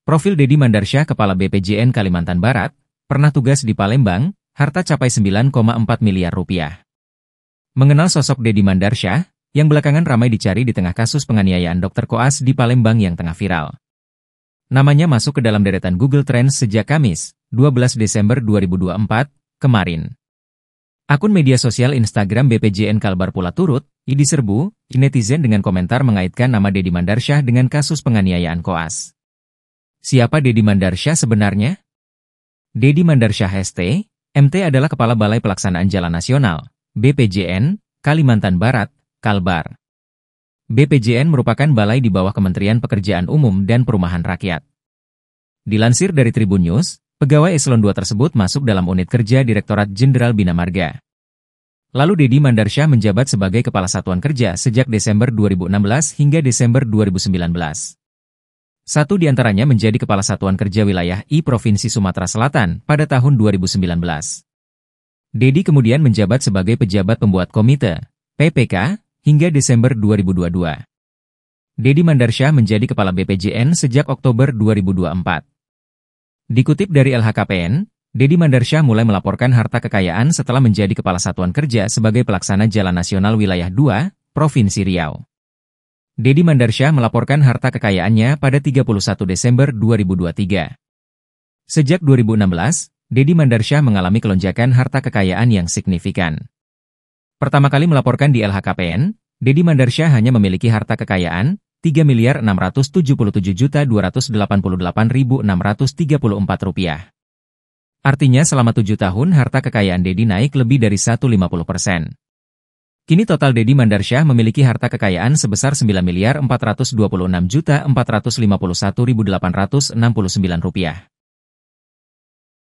Profil Deddy Mandarsyah, Kepala BPJN Kalimantan Barat, pernah tugas di Palembang, harta capai 9,4 miliar rupiah. Mengenal sosok Deddy Mandarsyah, yang belakangan ramai dicari di tengah kasus penganiayaan Dr. Koas di Palembang yang tengah viral. Namanya masuk ke dalam deretan Google Trends sejak Kamis, 12 Desember 2024, kemarin. Akun media sosial Instagram BPJN Kalbar pula turut diserbu netizen dengan komentar mengaitkan nama Deddy Mandarsyah dengan kasus penganiayaan Koas. Siapa Deddy Mandarsyah sebenarnya? Deddy Mandarsyah ST, MT adalah Kepala Balai Pelaksanaan Jalan Nasional, BPJN, Kalimantan Barat, Kalbar. BPJN merupakan balai di bawah Kementerian Pekerjaan Umum dan Perumahan Rakyat. Dilansir dari Tribun News, pegawai Eselon II tersebut masuk dalam unit kerja Direktorat Jenderal Bina Marga. Lalu Deddy Mandarsyah menjabat sebagai Kepala Satuan Kerja sejak Desember 2016 hingga Desember 2019. Satu di antaranya menjadi Kepala Satuan Kerja Wilayah I Provinsi Sumatera Selatan pada tahun 2019. Deddy kemudian menjabat sebagai pejabat pembuat komite, PPK, hingga Desember 2022. Deddy Mandarsyah menjadi Kepala BPJN sejak Oktober 2024. Dikutip dari LHKPN, Deddy Mandarsyah mulai melaporkan harta kekayaan setelah menjadi Kepala Satuan Kerja sebagai Pelaksana Jalan Nasional Wilayah 2, Provinsi Riau. Deddy Mandarsyah melaporkan harta kekayaannya pada 31 Desember 2023. Sejak 2016, Deddy Mandarsyah mengalami kelonjakan harta kekayaan yang signifikan. Pertama kali melaporkan di LHKPN, Deddy Mandarsyah hanya memiliki harta kekayaan Rp3.677.288.634. Artinya selama 7 tahun harta kekayaan Deddy naik lebih dari 150%. Kini total Deddy Mandarsyah memiliki harta kekayaan sebesar Rp9.426.451.869.